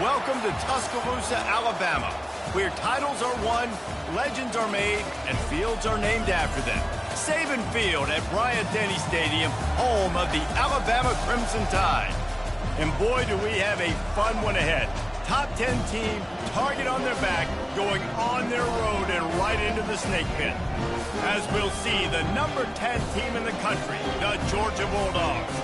Welcome to Tuscaloosa, Alabama, where titles are won, legends are made, and fields are named after them. Saban Field at Bryant-Denny Stadium, home of the Alabama Crimson Tide. And boy, do we have a fun one ahead. Top 10 team, target on their back, going on their road and right into the snake pit. As we'll see, the number 10 team in the country, the Georgia Bulldogs,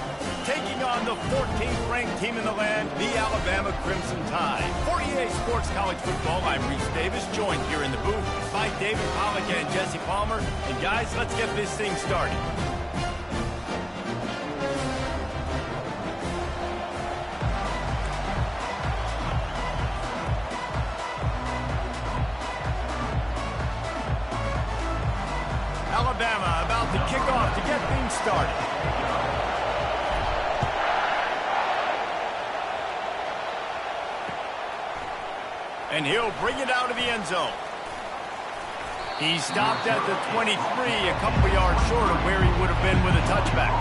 taking on the 14th ranked team in the land, the Alabama Crimson Tide. For EA Sports College Football, I'm Reese Davis, joined here in the booth by David Pollack and Jesse Palmer. And guys, let's get this thing started. Alabama about to kick off to get things started. And he'll bring it out of the end zone. He stopped at the 23, a couple yards short of where he would have been with a touchback.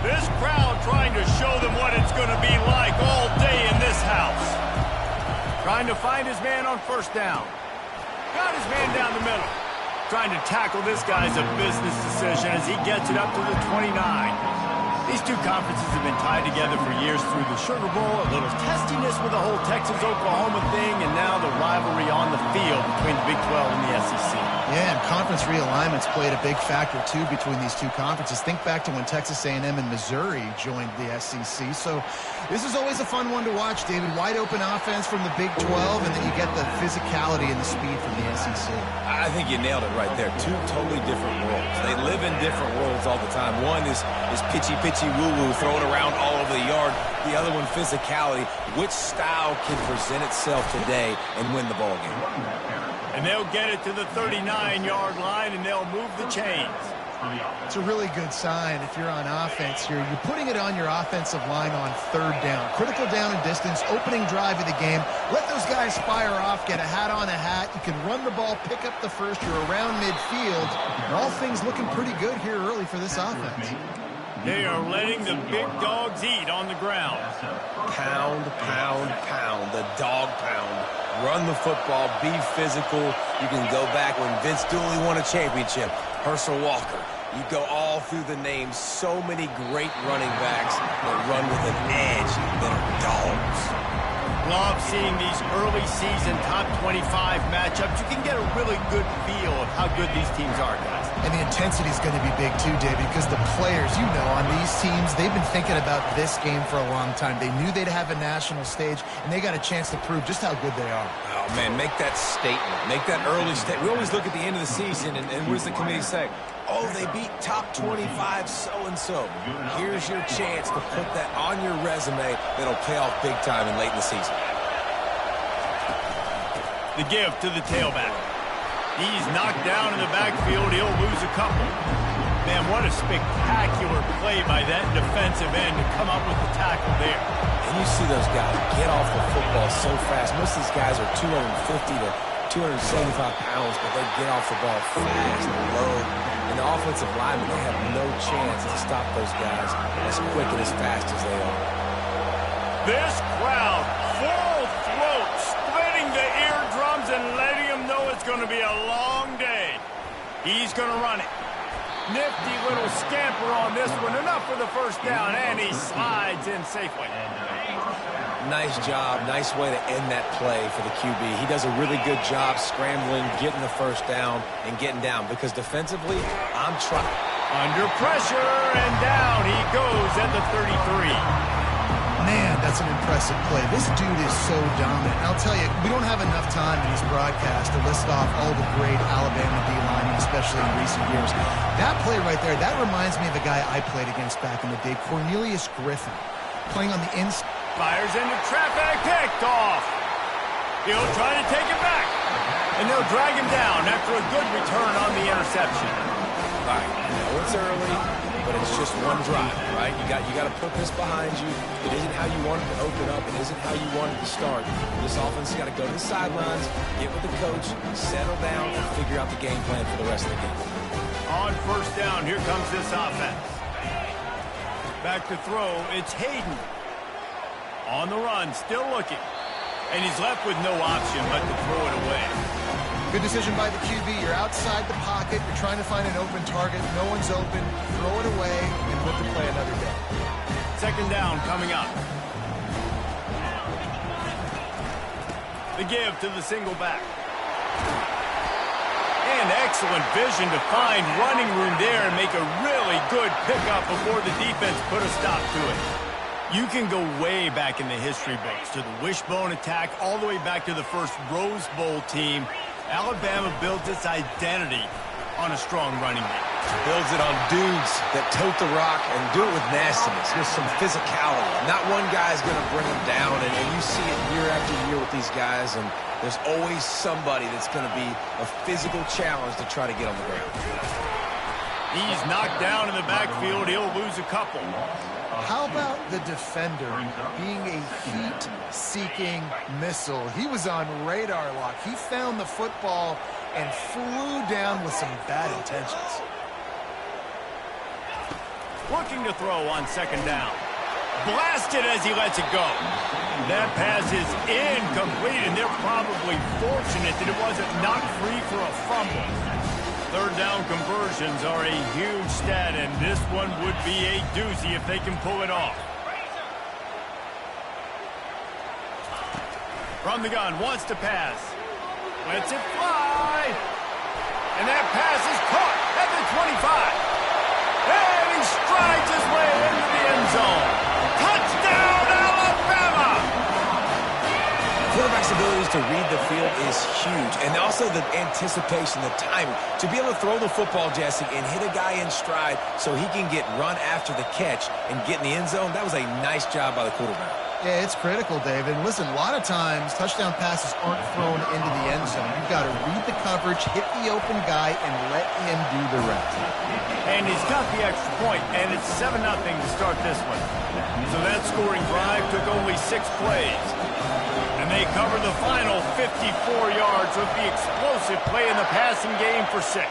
This crowd trying to show them what it's going to be like all day in this house. Trying to find his man on first down. Got his man down the middle. Trying to tackle this guy's a business decision as he gets it up to the 29. These two conferences have been tied together for years through the Sugar Bowl, a little testiness with the whole Texas-Oklahoma thing, and now the rivalry on the field between the Big 12 and the SEC. Yeah, and conference realignments played a big factor, too, between these two conferences. Think back to when Texas A&M and Missouri joined the SEC. So this is always a fun one to watch, David. Wide open offense from the Big 12, and then you get the physicality and the speed from the SEC. I think you nailed it right there. Two totally different worlds. They live in different worlds all the time. One is pitchy woo-woo, throwing around all over the yard. The other one, physicality. Which style can present itself today and win the ball game? And they'll get it to the 39-yard line, and they'll move the chains. It's a really good sign if you're on offense here. You're putting it on your offensive line on third down. Critical down and distance, opening drive of the game. Let those guys fire off, get a hat on a hat. You can run the ball, pick up the first. You're around midfield. And all things looking pretty good here early for this offense. They are letting the big dogs eat on the ground. Pound, pound, pound. The dog pound. Run the football, be physical. You can go back when Vince Dooley won a championship. Herschel Walker. You go all through the names. So many great running backs that run with an edge that are dogs. Love seeing these early season top 25 matchups. You can get a really good feel of how good these teams are, guys. And the intensity is going to be big too, David, because the players, you know, on these teams, they've been thinking about this game for a long time. They knew they'd have a national stage, and they got a chance to prove just how good they are. Oh, man, make that statement. Make that early statement. We always look at the end of the season, and what does the committee say? Oh, they beat top 25 so-and-so. Here's your chance to put that on your resume that'll pay off big time and late in the season. The give to the tailback. He's knocked down in the backfield. He'll lose a couple. Man, what a spectacular play by that defensive end to come up with the tackle there. And you see those guys get off the football so fast. Most of these guys are 250 to 275 pounds, but they get off the ball fast and low. And the offensive linemen, they have no chance to stop those guys as quick and as fast as they are. This crowd, full throat, splitting the eardrums and letting them know it's going to be a long day. He's going to run it. Nifty little scamper on this one. Enough for the first down, and he slides in safely. Nice job. Nice way to end that play for the QB. He does a really good job scrambling, getting the first down, and getting down. Because defensively, I'm trying. Under pressure, and down he goes at the 33. Man, that's an impressive play. This dude is so dominant. And I'll tell you, we don't have enough time in this broadcast to list off all the great Alabama D-linemen, especially in recent years. That play right there, that reminds me of a guy I played against back in the day, Cornelius Griffin, playing on the inside. Fires into traffic, picked off. He'll try to take it back. And they'll drag him down after a good return on the interception. All right, I know it's early, but it's just one drive, right? You got to put this behind you. It isn't how you wanted to open up. It isn't how you wanted to start. This offense has got to go to the sidelines, get with the coach, settle down, and figure out the game plan for the rest of the game. On first down, here comes this offense. Back to throw, it's Hayden. On the run, still looking. And he's left with no option but to throw it away. Good decision by the QB. You're outside the pocket. You're trying to find an open target. No one's open. Throw it away and live to play another day. Second down coming up. The give to the single back. And excellent vision to find running room there and make a really good pickup before the defense put a stop to it. You can go way back in the history books to the wishbone attack all the way back to the first Rose Bowl team. Alabama builds its identity on a strong running game. Builds it on dudes that tote the rock and do it with nastiness, with some physicality. Not one guy's going to bring them down, and you see it year after year with these guys, and there's always somebody that's going to be a physical challenge to try to get on the ground. He's knocked down in the backfield. He'll lose a couple. How about the defender being a heat-seeking missile? He was on radar lock. He found the football and flew down with some bad intentions. Looking to throw on second down. Blasted as he lets it go. That pass is incomplete, and they're probably fortunate that it wasn't knocked free for a fumble. Third down conversions are a huge stat, and this one would be a doozy if they can pull it off. From the gun, wants to pass. Lets it fly. And that pass is caught at the 25. And he strides his way into the end zone. Touchdown, Alabama! Quarterback's abilities to read the field is huge, and also the anticipation, the timing. To be able to throw the football, Jesse, and hit a guy in stride so he can get run after the catch and get in the end zone, that was a nice job by the quarterback. Yeah, it's critical, David. Listen, a lot of times touchdown passes aren't thrown into the end zone. You've got to read the coverage, hit the open guy, and let him do the rest. And he's got the extra point, and it's 7-0 to start this one. So that scoring drive took only 6 plays. And they cover the final 54 yards with the explosive play in the passing game for 6.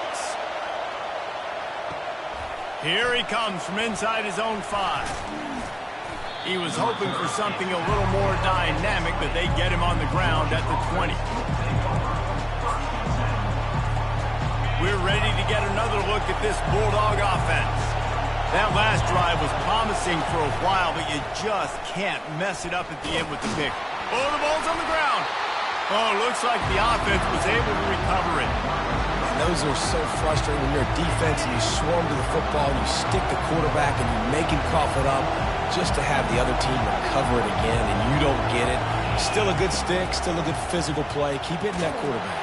Here he comes from inside his own 5. He was hoping for something a little more dynamic, but they get him on the ground at the 20. We're ready to get another look at this Bulldog offense. That last drive was promising for a while, but you just can't mess it up at the end with the pick. Oh, the ball's on the ground. Oh, looks like the offense was able to recover it. And those are so frustrating when you're a defense and you swarm to the football, you stick the quarterback, and you make him cough it up just to have the other team recover it again, and you don't get it. Still a good stick, still a good physical play. Keep hitting that quarterback.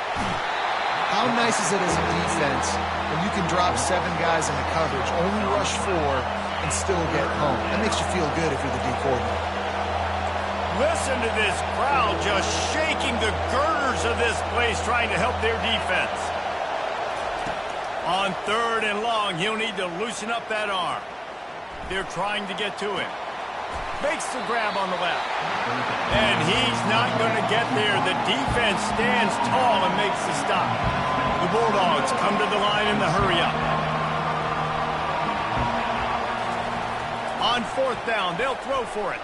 How nice is it as a defense when you can drop 7 guys in the coverage, only rush 4, and still get home? That makes you feel good if you're the D coordinator. Listen to this crowd just shaking the girders of this place trying to help their defense. On third and long, he'll need to loosen up that arm. They're trying to get to him. Makes the grab on the left. And he's not going to get there. The defense stands tall and makes the stop. The Bulldogs come to the line in the hurry-up. On fourth down, they'll throw for it.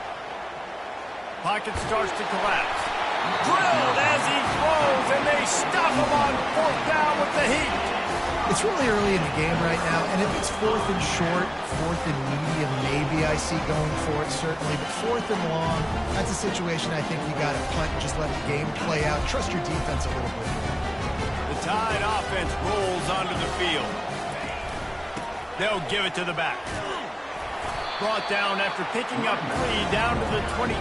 Pocket starts to collapse. Drilled as he throws, and they stop him on fourth down with the heat. It's really early in the game right now, and if it's 4th and short, 4th and medium, maybe I see going for it, certainly. But 4th and long, that's a situation I think you got to punt and just let the game play out. Trust your defense a little bit. The Tide offense rolls onto the field. They'll give it to the back. Brought down after picking up 3 down to the 22.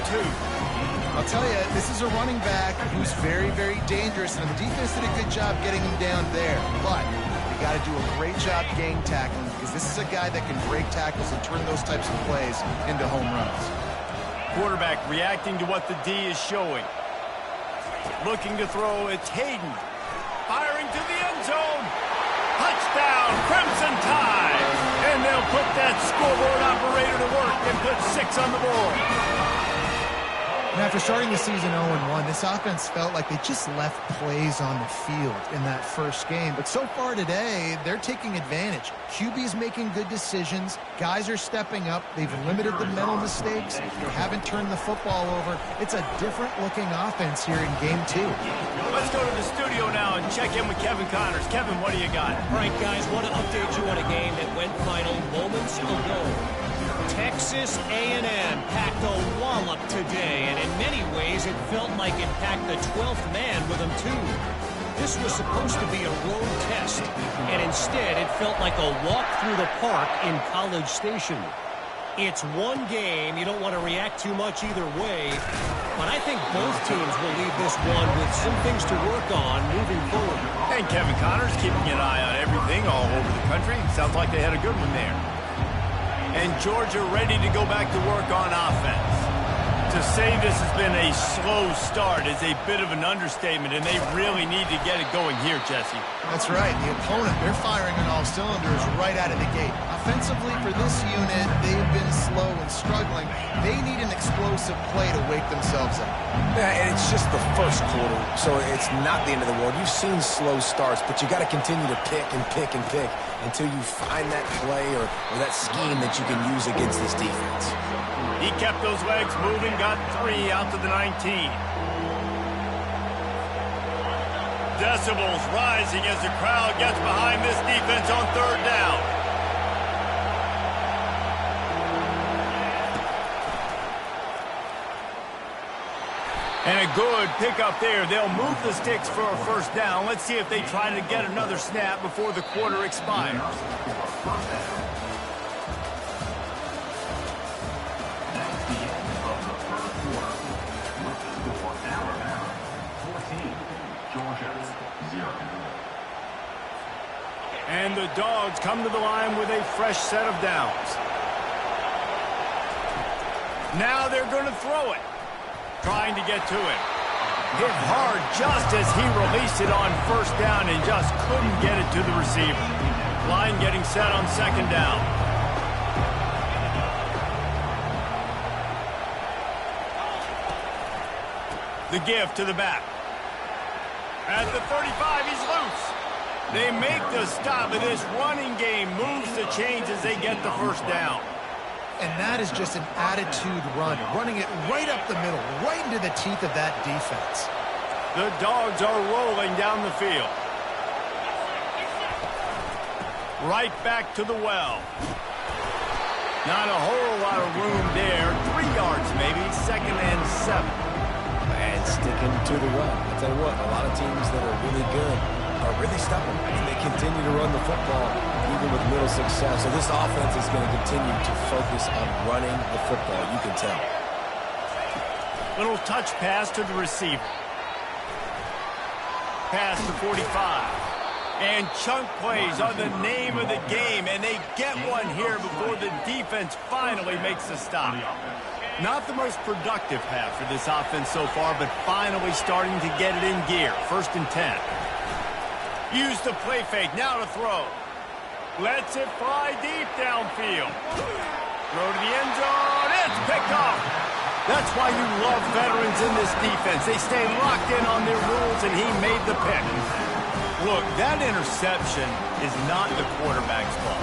I'll tell you, this is a running back who's very, very dangerous, and the defense did a good job getting him down there. But you got to do a great job gang tackling, because this is a guy that can break tackles and turn those types of plays into home runs. Quarterback reacting to what the D is showing. Looking to throw, it's Hayden. Firing to the end zone. Touchdown, Crimson Tide. And they'll put that scoreboard operator to work and put 6 on the board. And after starting the season 0-1, this offense felt like they just left plays on the field in that first game. But so far today, they're taking advantage. QB's making good decisions. Guys are stepping up. They've limited the mental mistakes. They haven't turned the football over. It's a different-looking offense here in Game 2. Let's go to the studio now and check in with Kevin Connors. Kevin, what do you got? All right, guys, want to update you on a game that went final moments ago. Texas A&M packed a wallop today, and in many ways it felt like it packed the 12th man with them too. This was supposed to be a road test, and instead it felt like a walk through the park in College Station. It's one game, you don't want to react too much either way, but I think both teams will leave this one with some things to work on moving forward. And Kevin Connors keeping an eye on everything all over the country. Sounds like they had a good one there. And Georgia ready to go back to work on offense. To say this has been a slow start is a bit of an understatement, and they really need to get it going here, Jesse. That's right. The opponent, they're firing on all cylinders right out of the gate. Offensively, for this unit, they've been slow and struggling. They need an explosive play to wake themselves up. Yeah, and it's just the first quarter, so it's not the end of the world. You've seen slow starts, but you got to continue to pick and pick and pick until you find that play or that scheme that you can use against this defense. He kept those legs moving, got 3 out to the 19. Decibels rising as the crowd gets behind this defense on third down. And a good pickup there. They'll move the sticks for a first down. Let's see if they try to get another snap before the quarter expires. And the Dogs come to the line with a fresh set of downs. Now they're going to throw it. Trying to get to it. Hit hard just as he released it on first down and just couldn't get it to the receiver. Line getting set on second down. The give to the back. At the 35, he's loose. They make the stop, and this running game moves the chains as they get the first down. And that is just an attitude run, running it right up the middle, right into the teeth of that defense. The Dogs are rolling down the field. Right back to the well. Not a whole lot of room there. 3 yards maybe, 2nd and 7. And sticking to the run. I'll tell you what, a lot of teams that are really good are really stubborn, and they continue to run the football even with little success. So this offense is going to continue to focus on running the football, you can tell. Little touch pass to the receiver. Pass to 45. And chunk plays are the name of the game, and they get one here before the defense finally makes the stop. Not the most productive half for this offense so far, but finally starting to get it in gear. 1st and 10. Use the play fake, now to throw. Lets it fly deep downfield. Throw to the end zone, it's picked off. That's why you love veterans in this defense. They stay locked in on their rules, and he made the pick. Look, that interception is not the quarterback's fault.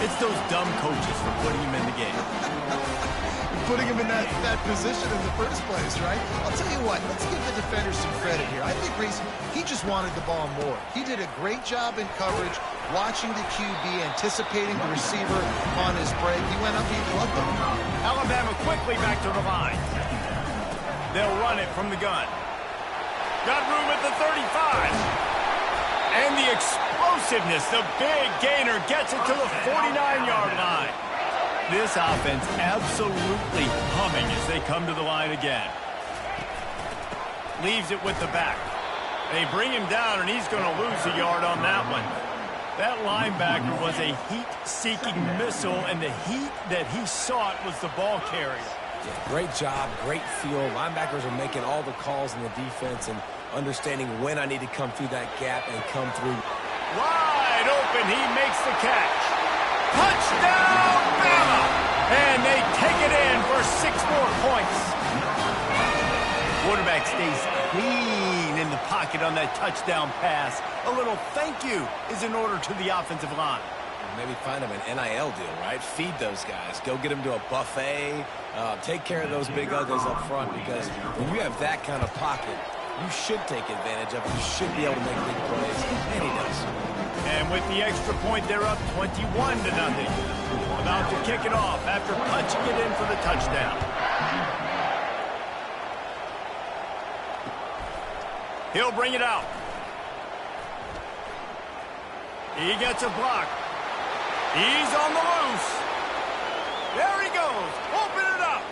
It's those dumb coaches for putting him in the game. Putting him in that position in the first place, right? I'll tell you what, let's give the defender some credit here. I think Reese, he just wanted the ball more. He did a great job in coverage, watching the QB, anticipating the receiver on his break. He went up, he plugged him. Alabama quickly back to the line. They'll run it from the gun. Got room at the 35. And the explosiveness, the big gainer gets it to the 49-yard line. This offense absolutely humming as they come to the line again. Leaves it with the back. They bring him down, and he's going to lose a yard on that one. That linebacker was a heat-seeking missile, and the heat that he sought was the ball carrier. Yeah, great job, great feel. Linebackers are making all the calls in the defense and understanding when I need to come through that gap and come through. Wide open, he makes the catch. Touchdown, Bama! And they take it in for 6 more points. Quarterback stays clean in the pocket on that touchdown pass. A little thank you is in order to the offensive line. Maybe find them an NIL deal, right? Feed those guys. Go get them to a buffet. Take care of those big uglies up front, because when you have that kind of pocket, you should take advantage of it. You should be able to make big plays, and he does. And with the extra point, they're up 21-0. About to kick it off after punching it in for the touchdown. He'll bring it out. He gets a block. He's on the loose. There he goes. Open it up.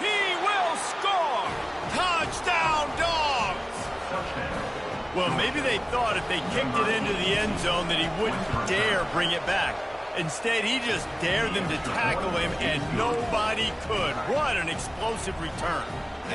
He will score. Touchdown, Dogs. Well, maybe they thought if they kicked it into the end zone that he wouldn't dare bring it back. Instead, he just dared them to tackle him, and nobody could. What an explosive return.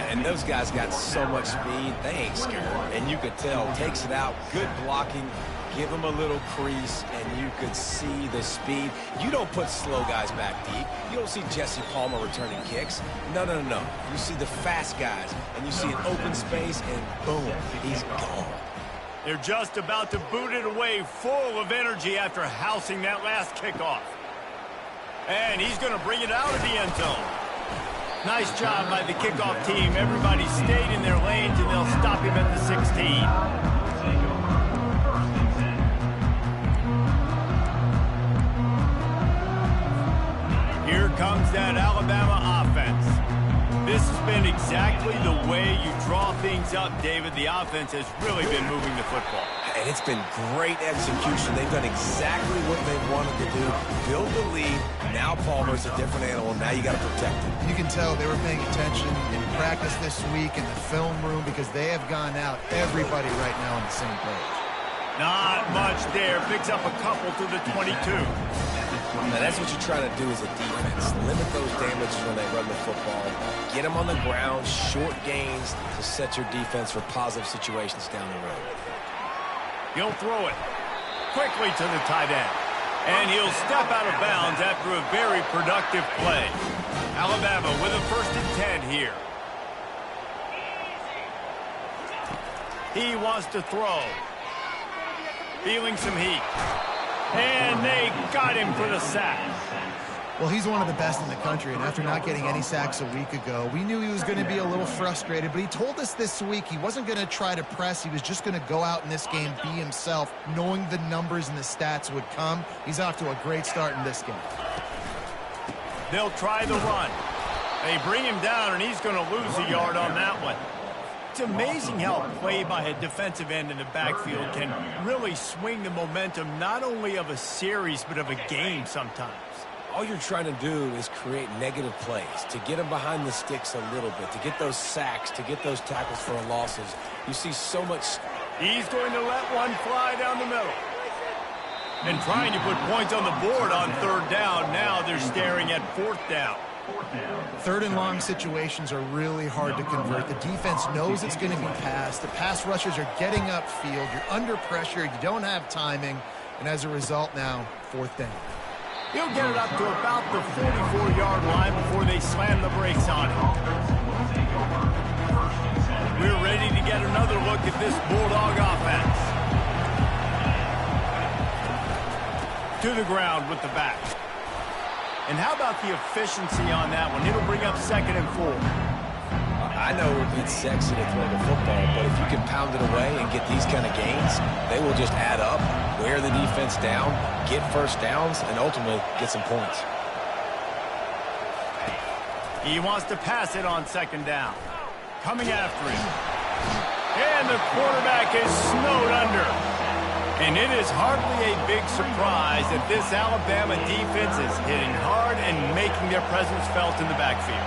And those guys got so much speed, they ain't scared. And you could tell, takes it out, good blocking, give them a little crease, and you could see the speed. You don't put slow guys back deep. You don't see Jesse Palmer returning kicks. No, no, no. You see the fast guys, and you see an open space, and boom, he's gone. They're just about to boot it away, full of energy after housing that last kickoff. And he's going to bring it out of the end zone. Nice job by the kickoff team. Everybody stayed in their lanes, and they'll stop him at the 16. Here comes that Alabama offense. This has been exactly the way you draw things up, David. The offense has really been moving the football. And it's been great execution. They've done exactly what they wanted to do. Build the lead. Now Palmer's a different animal. Now you got to protect him. You can tell they were paying attention in practice this week in the film room, because they have gone out, everybody right now on the same page. Not much there. Picks up a couple to the 22. Now that's what you're trying to do as a defense. Limit those damages when they run the football. Get them on the ground, short gains to set your defense for positive situations down the road. He'll throw it quickly to the tight end. And he'll step out of bounds after a very productive play. Alabama with a 1st and 10 here. He wants to throw. Feeling some heat. And they got him for the sack. Well, he's one of the best in the country, and after not getting any sacks a week ago, we knew he was going to be a little frustrated, but he told us this week he wasn't going to try to press. He was just going to go out in this game, be himself, knowing the numbers and the stats would come. He's off to a great start in this game. They'll try the run. They bring him down, and he's going to lose a yard on that one. It's amazing how a play by a defensive end in the backfield can really swing the momentum not only of a series but of a game sometimes. All you're trying to do is create negative plays, to get them behind the sticks a little bit, to get those sacks, to get those tackles for losses. You see so much. He's going to let one fly down the middle. And trying to put points on the board on 3rd down. Now they're staring at 4th down. 3rd and long situations are really hard to convert. The defense knows it's going to be passed. The pass rushers are getting upfield. You're under pressure. You don't have timing. And as a result now, 4th down. He'll get it up to about the 44-yard line before they slam the brakes on him. We're ready to get another look at this Bulldog offense. To the ground with the back. And how about the efficiency on that one? It'll bring up 2nd and 4. I know it's sexy to throw the football, but if you can pound it away and get these kind of gains, they will just add up, wear the defense down, get 1st downs, and ultimately get some points. He wants to pass it on 2nd down. Coming after him. And the quarterback is snowed under. And it is hardly a big surprise that this Alabama defense is hitting hard and making their presence felt in the backfield.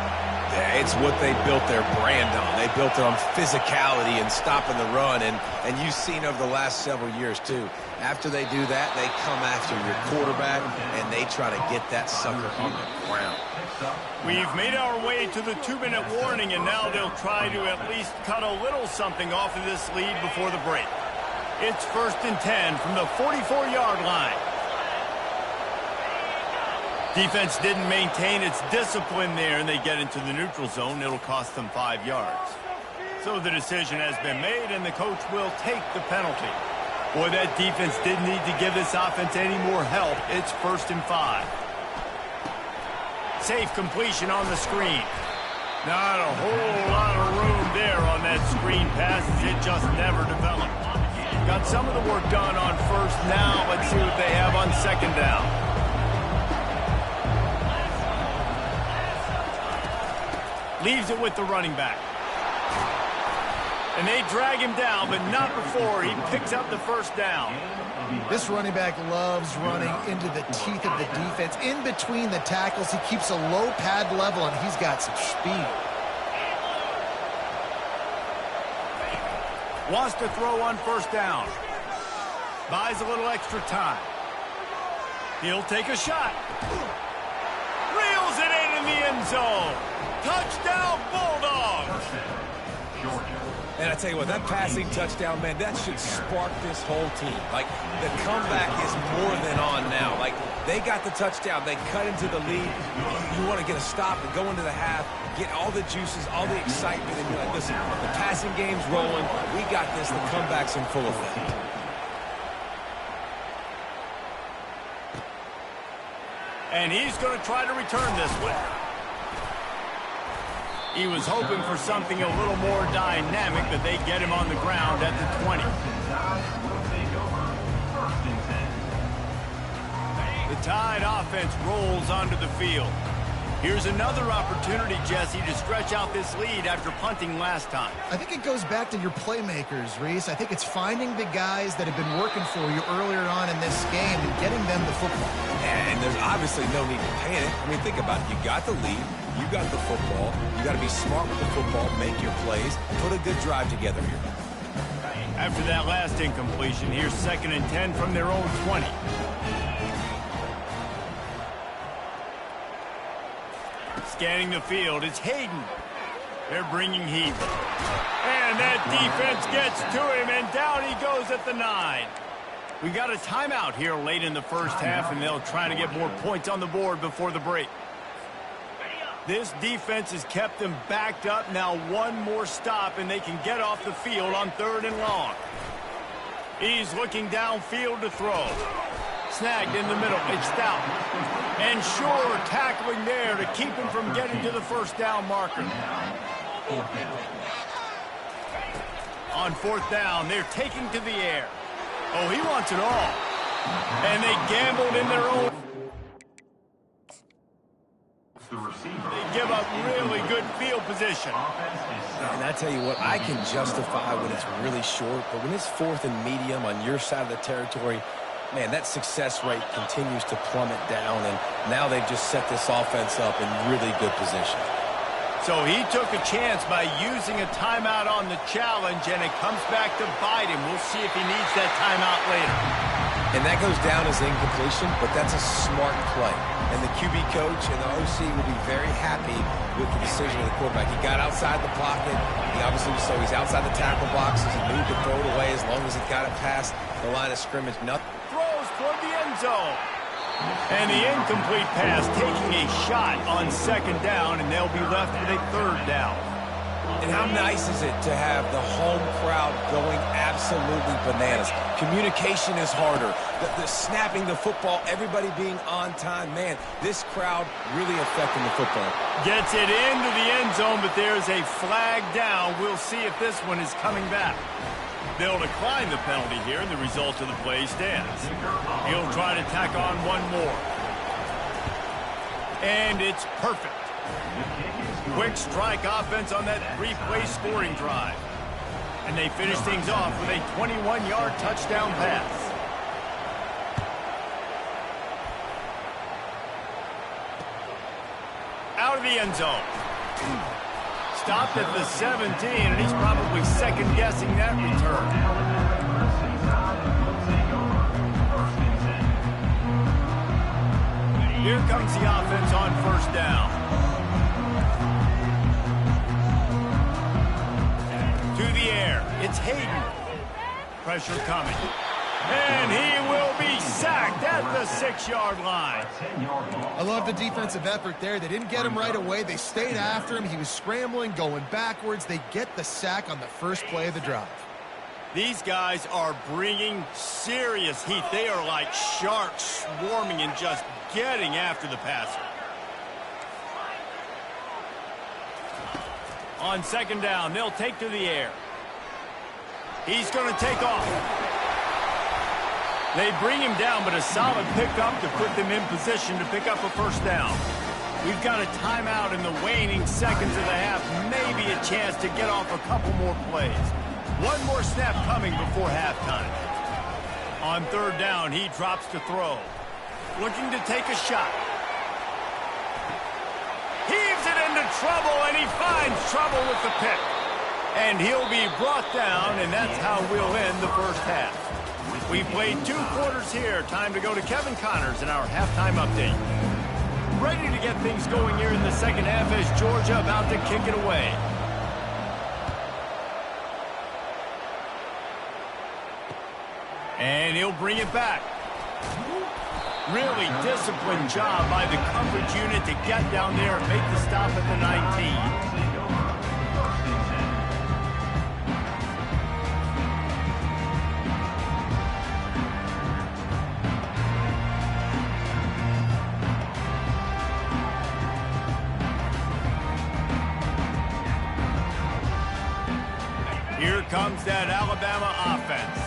It's what they built their brand on. They built it on physicality and stopping the run, and you've seen over the last several years, too. After they do that, they come after your quarterback, and they try to get that sucker on the ground. We've made our way to the 2-minute warning, and now they'll try to at least cut a little something off of this lead before the break. It's 1st and 10 from the 44-yard line. Defense didn't maintain its discipline there, and they get into the neutral zone. It'll cost them 5 yards. So the decision has been made, and the coach will take the penalty. Boy, that defense didn't need to give this offense any more help. It's 1st and 5. Safe completion on the screen. Not a whole lot of room there on that screen pass, as it just never developed. Got some of the work done on 1st. Now let's see what they have on 2nd down. Leaves it with the running back. And they drag him down, but not before he picks up the 1st down. This running back loves running into the teeth of the defense. In between the tackles, he keeps a low pad level, and he's got some speed. Wants to throw on 1st down. Buys a little extra time. He'll take a shot. Reels it in the end zone. Touchdown, Bulldogs! And I tell you what, that passing touchdown, man, that should spark this whole team. Like, the comeback is more than on now. Like, they got the touchdown. They cut into the lead. You want to get a stop and go into the half, get all the juices, all the excitement, and be like, listen, the passing game's rolling. We got this. The comeback's in full effect. And he's going to try to return this one. He was hoping for something a little more dynamic, but they get him on the ground at the 20. The Tide offense rolls onto the field. Here's another opportunity, Jesse, to stretch out this lead after punting last time. I think it goes back to your playmakers, Reese. I think it's finding the guys that have been working for you earlier on in this game and getting them the football. And there's obviously no need to panic. I mean, think about it. You got the lead. You got the football. You got to be smart with the football, make your plays, put a good drive together here. After that last incompletion, here's 2nd and 10 from their own 20. Scanning the field, it's Hayden. They're bringing heat. And that defense gets to him, and down he goes at the 9. We got a timeout here late in the 1st half, and they'll try to get more points on the board before the break. This defense has kept them backed up. Now one more stop, and they can get off the field on 3rd and long. He's looking downfield to throw. Snagged in the middle. It's Stout. And Shore tackling there to keep him from getting to the 1st down marker. On 4th down, they're taking to the air. Oh, he wants it all. And they gambled in their own. They give up really good field position. And I tell you what, I can justify when it's really short, but when it's 4th and medium on your side of the territory, man, that success rate continues to plummet down, and now they've just set this offense up in really good position. So he took a chance by using a timeout on the challenge, and it comes back to bite him. We'll see if he needs that timeout later. And that goes down as incompletion, but that's a smart play. And the QB coach and the OC will be very happy with the decision of the quarterback. He got outside the pocket. He obviously so he's outside the tackle boxes. He moved to throw it away as long as he got it past the line of scrimmage. Nothing. Throws toward the end zone. And the incomplete pass taking a shot on 2nd down, and they'll be left with a 3rd down. And how nice is it to have the home crowd going absolutely bananas? Communication is harder. The snapping the football, everybody being on time. Man, this crowd really affecting the football. Gets it into the end zone, but there's a flag down. We'll see if this one is coming back. They'll decline the penalty here, and the result of the play stands. He'll try to tack on one more. And it's perfect. Quick strike offense on that 3-play scoring drive. And they finish things off with a 21-yard touchdown pass. Out of the end zone. Stopped at the 17, and he's probably second-guessing that return. Here comes the offense on 1st down. To the air. It's Hayden. Pressure coming. And he will be sacked at the 6-yard line. I love the defensive effort there. They didn't get him right away. They stayed after him. He was scrambling, going backwards. They get the sack on the first play of the drive. These guys are bringing serious heat. They are like sharks swarming and just getting after the passer. On 2nd down, they'll take to the air. He's going to take off. They bring him down, but a solid pickup to put them in position to pick up a 1st down. We've got a timeout in the waning seconds of the half. Maybe a chance to get off a couple more plays. One more snap coming before halftime. On 3rd down, he drops to throw. Looking to take a shot. Heaves it into trouble, and he finds trouble with the pick. And he'll be brought down, and that's how we'll end the first half. We've played 2 quarters here. Time to go to Kevin Connors in our halftime update. Ready to get things going here in the second half as Georgia about to kick it away. And he'll bring it back. Really disciplined job by the coverage unit to get down there and make the stop at the 19. Here comes that Alabama offense.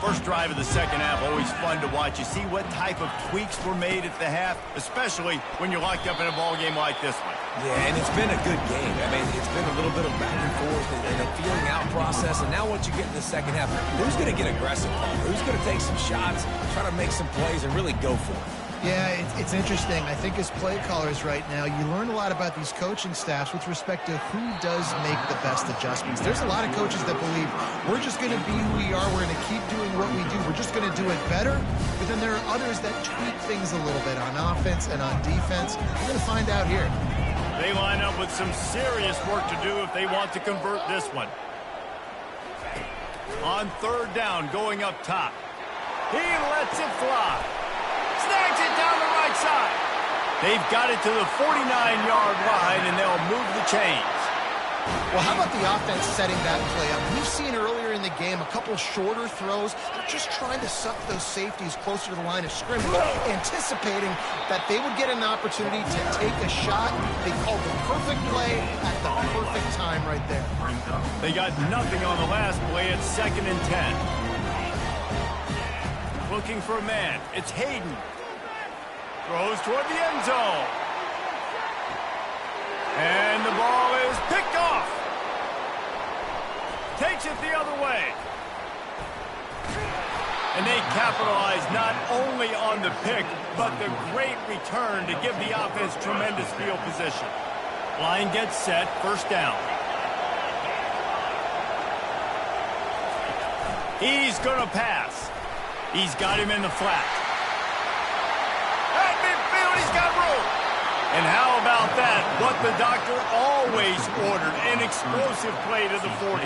First drive of the second half, always fun to watch. You see what type of tweaks were made at the half, especially when you're locked up in a ball game like this one. Yeah, and it's been a good game. I mean, it's been a little bit of back and forth and a feeling out process. And now once you get in the second half, who's going to get aggressive, Paul? Who's going to take some shots, try to make some plays, and really go for it? Yeah, it's interesting. I think as play callers right now, you learn a lot about these coaching staffs with respect to who does make the best adjustments. There's a lot of coaches that believe we're just going to be who we are. We're going to keep doing what we do. We're just going to do it better. But then there are others that tweak things a little bit on offense and on defense. We're going to find out here. They line up with some serious work to do if they want to convert this one. On 3rd down, going up top. He lets it fly. Snags it down the right side. They've got it to the 49-yard line, and they'll move the chains. Well, how about the offense setting that play up? We've seen earlier in the game a couple shorter throws. They're just trying to suck those safeties closer to the line of scrimmage, anticipating that they would get an opportunity to take a shot. They called the perfect play at the perfect time right there. They got nothing on the last play. It's 2nd and 10. Looking for a man. It's Hayden. Throws toward the end zone. And the ball is picked off. Takes it the other way. And they capitalize not only on the pick, but the great return to give the offense tremendous field position. Line gets set. 1st down. He's going to pass. He's got him in the flat. At midfield, he's got room. And how about that? What the doctor always ordered, an explosive play to the 40.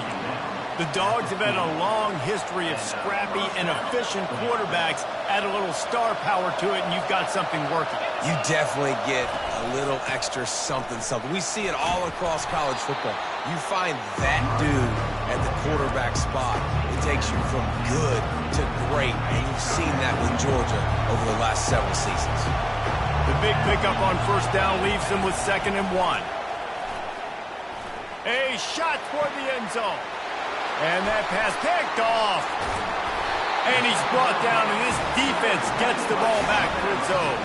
The Dogs have had a long history of scrappy and efficient quarterbacks. Add a little star power to it, and you've got something working. You definitely get a little extra something. We see it all across college football. You find that dude at the quarterback spot, it takes you from good to great, and you've seen that with Georgia over the last several seasons. The big pickup on 1st down leaves them with 2nd and 1. A shot toward the end zone. And that pass picked off. And he's brought down, and this defense gets the ball back for its own.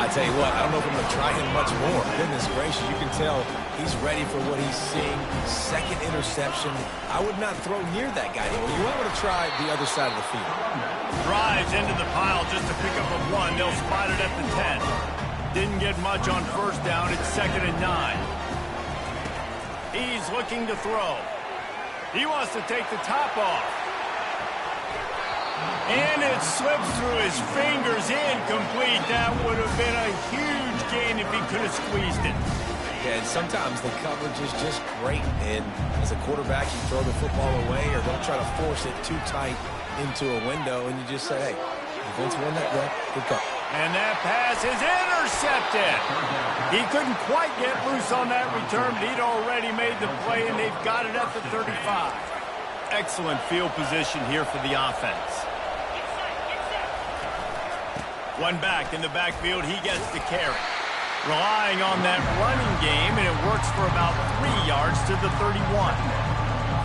I tell you what, I don't know if I'm going to try him much more. Goodness gracious, you can tell he's ready for what he's seeing. 2nd interception. I would not throw near that guy anymore. You want to try the other side of the field. Drives into the pile just to pick up a 1. They'll spot it at the 10. Didn't get much on 1st down. It's 2nd and 9. He's looking to throw. He wants to take the top off. And it slips through his fingers, incomplete. That would have been a huge gain if he could have squeezed it. Yeah, and sometimes the coverage is just great. And as a quarterback, you throw the football away or don't try to force it too tight. into a window, and you just say, hey, defense won that, yeah, good call. And that pass is intercepted. He couldn't quite get loose on that return, but he'd already made the play, and they've got it at the 35. Excellent field position here for the offense. One back in the backfield, he gets the carry. Relying on that running game, and it works for about 3 yards to the 31.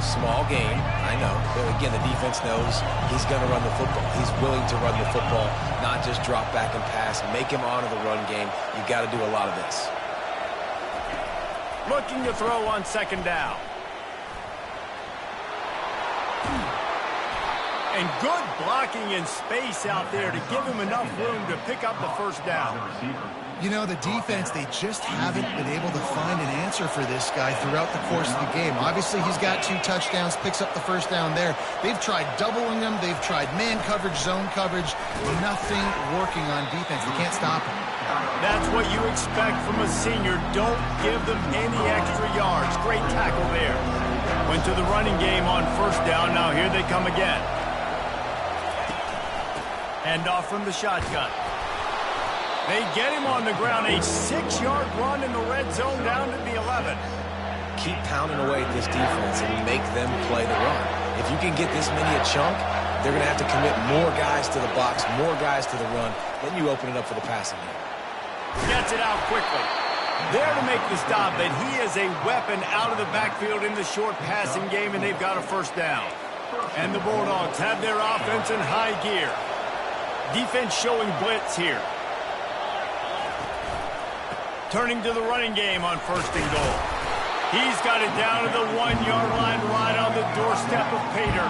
Small game, I know. But again, the defense knows he's going to run the football. He's willing to run the football, not just drop back and pass. Make him honor the run game. You've got to do a lot of this. Looking to throw on second down. And good blocking in space out there to give him enough room to pick up the first down. You know, the defense, they just haven't been able to find an answer for this guy throughout the course of the game. Obviously, he's got 2 touchdowns, picks up the first down there. They've tried doubling him. They've tried man coverage, zone coverage. Nothing working on defense. They can't stop him. That's what you expect from a senior. Don't give them any extra yards. Great tackle there. Went to the running game on first down. Now here they come again. Handoff from the shotgun. They get him on the ground. A 6-yard run in the red zone down to the 11. Keep pounding away at this defense and make them play the run. If you can get this many a chunk, they're going to have to commit more guys to the box, more guys to the run. Then you open it up for the passing game. Gets it out quickly. There to make the stop, but he is a weapon out of the backfield in the short passing game, and they've got a first down. And the Bulldogs have their offense in high gear. Defense showing blitz here. Turning to the running game on first and goal. He's got it down to the 1-yard line right on the doorstep of Pater.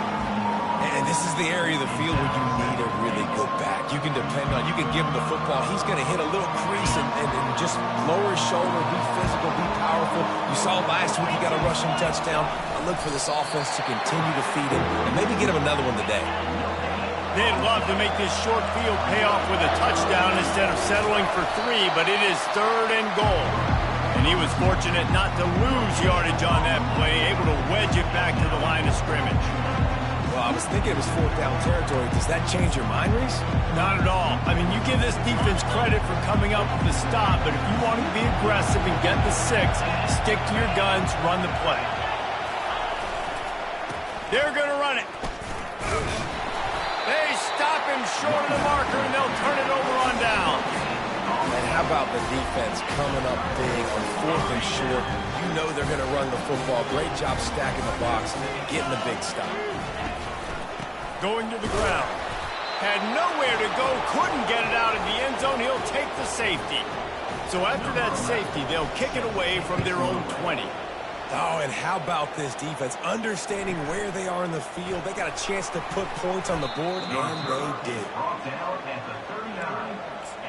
And this is the area of the field where you need a really good back. You can depend on, you can give him the football. He's going to hit a little crease and just lower his shoulder, be physical, be powerful. You saw last week he got a rushing touchdown. I look for this offense to continue to feed him and maybe get him another one today. They'd love to make this short field pay off with a touchdown instead of settling for 3, but it is 3rd and goal. And he was fortunate not to lose yardage on that play, able to wedge it back to the line of scrimmage. Well, I was thinking it was 4th down territory. Does that change your mind, Reese? Not at all. I mean, you give this defense credit for coming up with the stop, but if you want to be aggressive and get the 6, stick to your guns, run the play. They're going to run it. They stop him short of the marker, and they'll turn it over on down. And how about the defense coming up big on 4th and short? You know they're going to run the football. Great job stacking the box, getting the big stop. Going to the ground. Had nowhere to go, couldn't get it out of the end zone. He'll take the safety. So after that safety, they'll kick it away from their own 20. Oh, and how about this defense? Understanding where they are in the field. They got a chance to put points on the board, and they did. Brought down at the 39,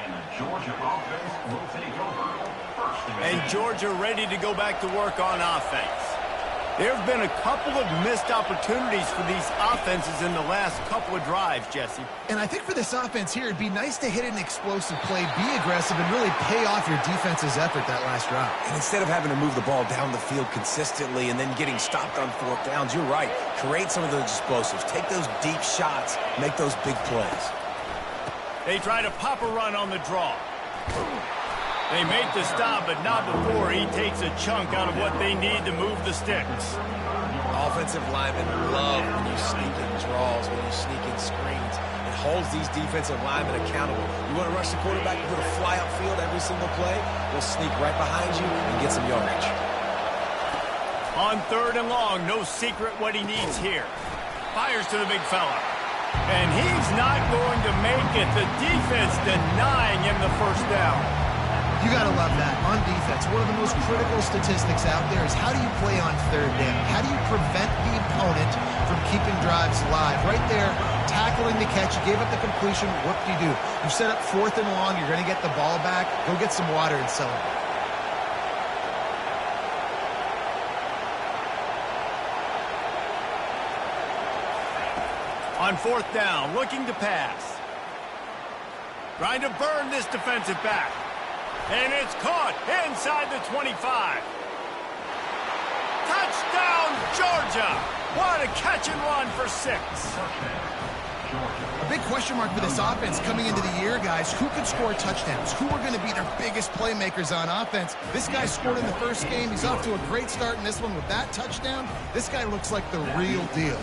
and the Georgia offense will take over. And Georgia ready to go back to work on offense. There have been a couple of missed opportunities for these offenses in the last couple of drives, Jesse. And I think for this offense here, it'd be nice to hit an explosive play, be aggressive, and really pay off your defense's effort that last drive. And instead of having to move the ball down the field consistently and then getting stopped on 4th downs, you're right. Create some of those explosives. Take those deep shots. Make those big plays. They try to pop a run on the draw. They make the stop, but not before he takes a chunk out of what they need to move the sticks. Offensive linemen love when you sneak in draws, when you sneak in screens. It holds these defensive linemen accountable. You want to rush the quarterback and put a fly upfield every single play? We'll sneak right behind you and get some yardage. On 3rd and long, no secret what he needs here. Fires to the big fella. And he's not going to make it. The defense denying him the first down. You got to love that. On defense, one of the most critical statistics out there is how do you play on 3rd down? How do you prevent the opponent from keeping drives alive? Right there, tackling the catch, you gave up the completion, what do you do? You set up 4th and long, you're going to get the ball back, go get some water and celebrate. On 4th down, looking to pass. Trying to burn this defensive back. And it's caught inside the 25. Touchdown, Georgia! What a catch and run for 6. A big question mark for this offense coming into the year, guys. Who could score touchdowns? Who are going to be their biggest playmakers on offense? This guy scored in the first game. He's off to a great start in this one with that touchdown. This guy looks like the real deal.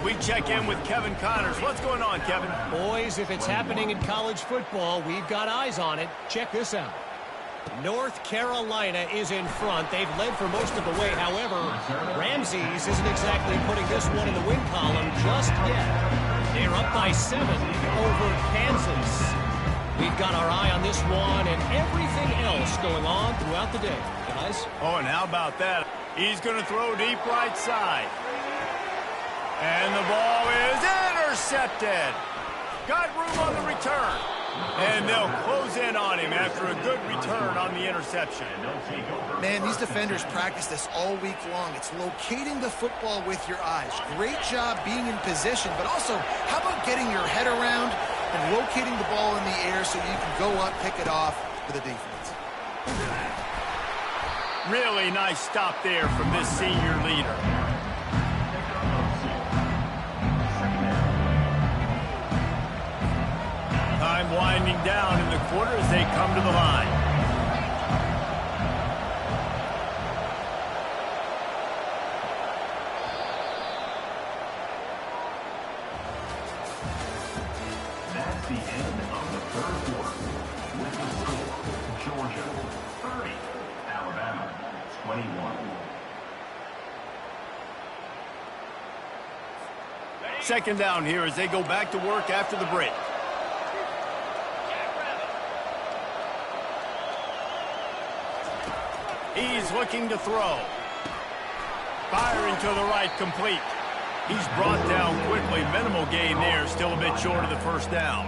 We check in with Kevin Connors. What's going on, Kevin? Boys, if it's happening in college football, we've got eyes on it. Check this out. North Carolina is in front. They've led for most of the way. However, Ramses isn't exactly putting this one in the win column just yet. They're up by 7 over Kansas. We've got our eye on this one and everything else going on throughout the day, guys. Oh, and how about that? He's going to throw deep right side. And the ball is intercepted. Got room on the return. And they'll close in on him after a good return on the interception. Man, these defenders practice this all week long. It's locating the football with your eyes. Great job being in position, but also, how about getting your head around and locating the ball in the air so you can go up, pick it off for the defense. Really nice stop there from this senior leader. Time winding down in the quarter as they come to the line. That's the end of the third quarter. With the score, Georgia 30, Alabama 21. Second down here as they go back to work after the break. He's looking to throw. Firing to the right, complete. He's brought down quickly. Minimal gain there, still a bit short of the first down.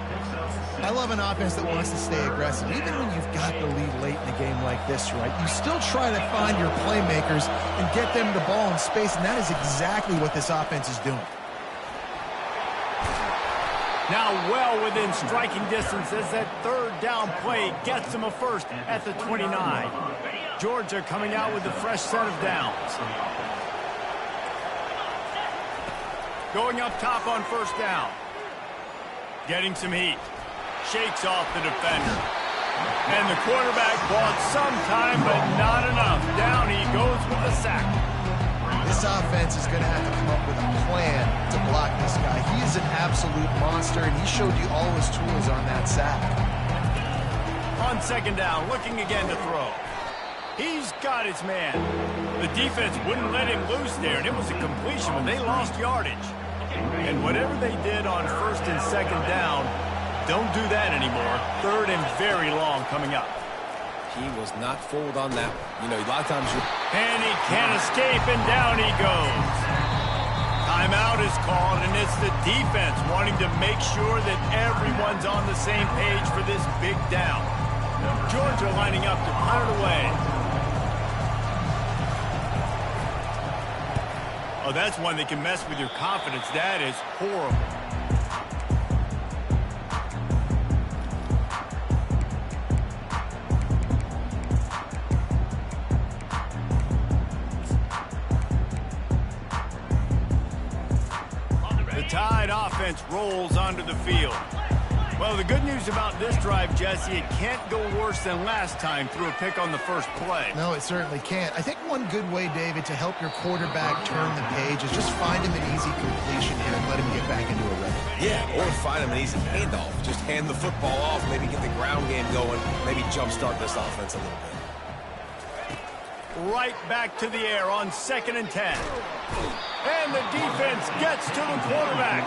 I love an offense that wants to stay aggressive. Even when you've got the lead late in a game like this, right, you still try to find your playmakers and get them the ball in space, and that is exactly what this offense is doing. Now well within striking distance as that third down play gets them a first at the 29. Georgia coming out with a fresh set of downs. Going up top on first down. Getting some heat. Shakes off the defender. And the quarterback bought some time, but not enough. Down he goes with the sack. This offense is going to have to come up with a plan to block this guy. He is an absolute monster, and he showed you all his tools on that sack. On second down, looking again to throw. He's got his man. The defense wouldn't let him loose there, and it was a completion when they lost yardage. And whatever they did on first and second down, don't do that anymore. Third and very long coming up. He was not fooled on that. You know, a lot of times you... And he can't escape, and down he goes. Timeout is called, and it's the defense wanting to make sure that everyone's on the same page for this big down. Georgia lining up to punt it away. Oh, that's one that can mess with your confidence. That is horrible. The Tide offense rolls onto the field. Well, the good news about this drive, Jesse, it can't go worse than last time through a pick on the first play. No, it certainly can't. I think one good way, David, to help your quarterback turn the page is just find him an easy completion here and let him get back into a rhythm. Yeah, or find him an easy handoff. Just hand the football off, maybe get the ground game going, maybe jumpstart this offense a little bit. Right back to the air on 2nd and 10. And the defense gets to the quarterback.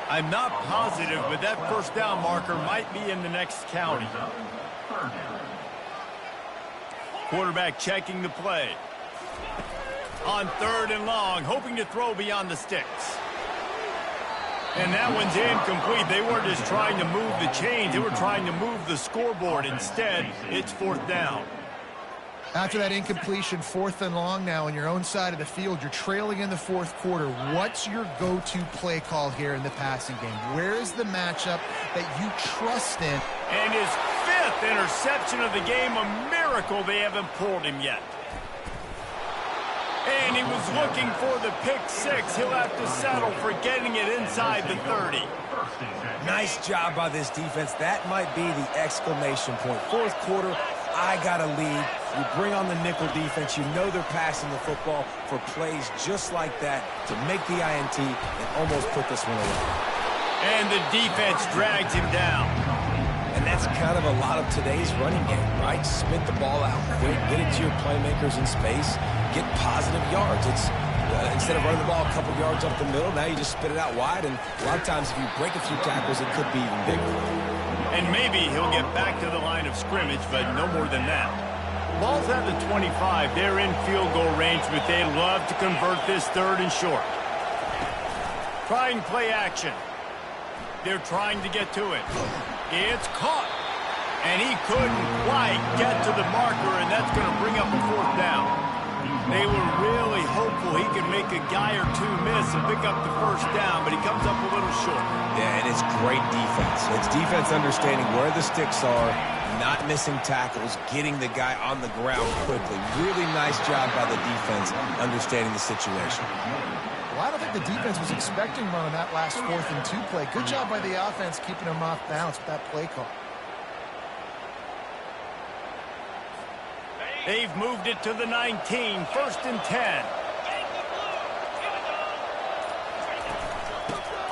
I'm not positive, but that first down marker might be in the next county. Quarterback checking the play. On 3rd and long, hoping to throw beyond the sticks. And that one's incomplete. They weren't just trying to move the chains. They were trying to move the scoreboard. Instead, it's 4th down. After that incompletion, 4th and long now on your own side of the field, you're trailing in the 4th quarter. What's your go-to play call here in the passing game? Where is the matchup that you trust in? And his 5th interception of the game, a miracle they haven't pulled him yet. And he was looking for the pick 6. He'll have to settle for getting it inside the 30. Nice job by this defense. That might be the exclamation point. Fourth quarter, I got a lead. You bring on the nickel defense. You know they're passing the football for plays just like that to make the INT and almost put this one away. And the defense drags him down. And that's kind of a lot of today's running game, right? Spit the ball out quick, get it to your playmakers in space, get positive yards. It's instead of running the ball a couple yards up the middle, now you just spit it out wide, and a lot of times if you break a few tackles, it could be even bigger. And maybe he'll get back to the line of scrimmage, but no more than that. Ball's at the 25. They're in field goal range, but they'd love to convert this third and short. Trying play action. They're trying to get to it. It's caught. And he couldn't quite get to the marker, and that's going to bring up a fourth down. They were really hopeful he could make a guy or two miss and pick up the first down, but he comes up a little short. Yeah, and it's great defense. It's defense understanding where the sticks are, not missing tackles, getting the guy on the ground quickly. Really nice job by the defense understanding the situation. Well, I don't think the defense was expecting run on that last 4th and 2 play. Good job by the offense keeping him off balance with that play call. They've moved it to the 19, 1st and 10.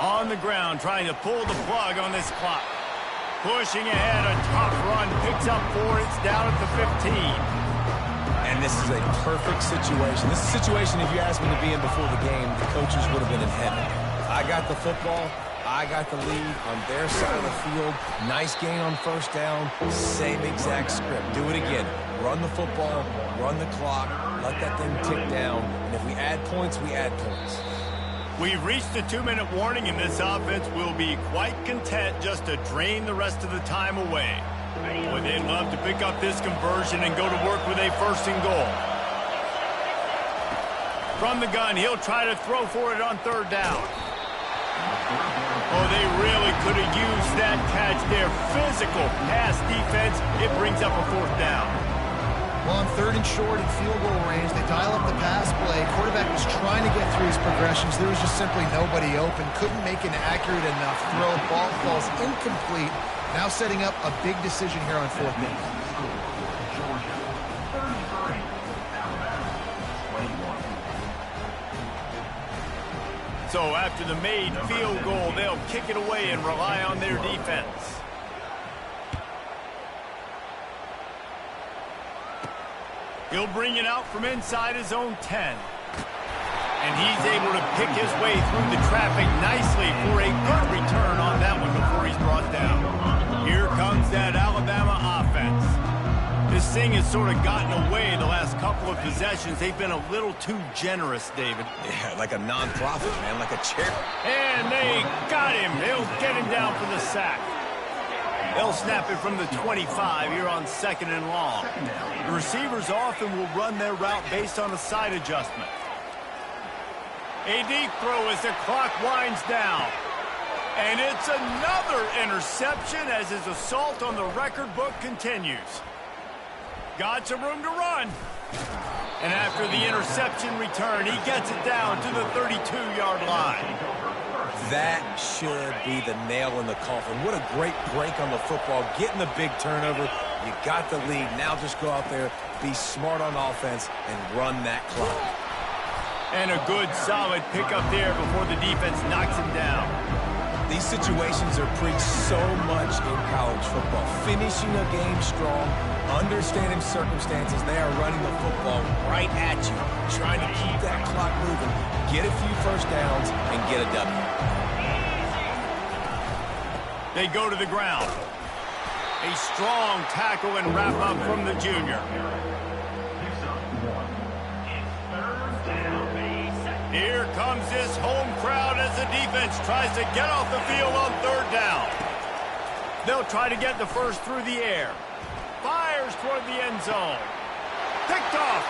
On the ground, trying to pull the plug on this clock. Pushing ahead, a tough run, picks up 4, it's down at the 15. And this is a perfect situation. This is a situation, if you asked me to be in before the game, the coaches would have been in heaven. I got the football, I got the lead on their side of the field. Nice gain on first down, same exact script. Do it again. Run the football, run the clock, let that thing tick down, and if we add points, we add points. We've reached the 2-minute warning, and this offense will be quite content just to drain the rest of the time away. Boy, they'd love to pick up this conversion and go to work with a 1st and goal. From the gun, he'll try to throw for it on 3rd down. Oh, they really could have used that catch there. Physical pass defense. It brings up a 4th down. Well, on 3rd and short and field goal range, they dial up the pass play. Quarterback was trying to get through his progressions. There was just simply nobody open. Couldn't make an accurate enough throw. Ball falls incomplete. Now setting up a big decision here on 4th down. Georgia, 33. Alabama, 21. So after the made field goal, they'll kick it away and rely on their defense. He'll bring it out from inside his own 10. And he's able to pick his way through the traffic nicely for a good return on that one before he's brought down. Here comes that Alabama offense. This thing has sort of gotten away the last couple of possessions. They've been a little too generous, David. Yeah, like a non-profit, man, like a charity. And they got him. They'll get him down for the sack. They'll snap it from the 25 here on 2nd and long. The receivers often will run their route based on a side adjustment. A deep throw as the clock winds down. And it's another interception as his assault on the record book continues. Got some room to run. And after the interception return, he gets it down to the 32-yard line. That should be the nail in the coffin. What a great break on the football. Getting the big turnover. You got the lead. Now just go out there, be smart on offense, and run that clock. And a good, solid pickup there before the defense knocks him down. These situations are preached so much in college football. Finishing a game strong, understanding circumstances. They are running the football right at you, trying to keep that clock moving, get a few first downs, and get a W. They go to the ground. A strong tackle and wrap up from the junior. Picks up 1. It's 3rd down. Here comes this home crowd as the defense tries to get off the field on 3rd down. They'll try to get the first through the air. Fires toward the end zone. Picked off.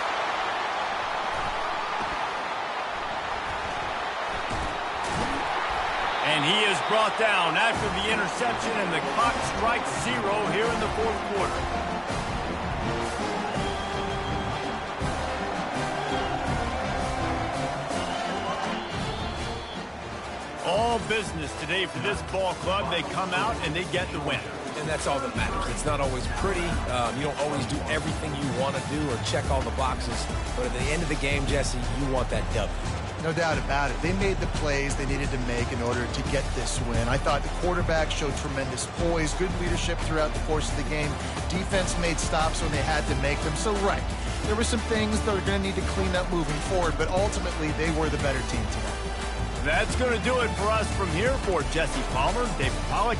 And he is brought down after the interception, and the clock strikes 0 here in the 4th quarter. no business today for this ball club. They come out and they get the win. And that's all that matters. It's not always pretty. You don't always do everything you want to do or check all the boxes. But at the end of the game, Jesse, you want that W. No doubt about it. They made the plays they needed to make in order to get this win. I thought the quarterback showed tremendous poise, good leadership throughout the course of the game. Defense made stops when they had to make them. So, right, there were some things that are going to need to clean up moving forward, but ultimately they were the better team today. That's going to do it for us from here. For Jesse Palmer, David Pollack.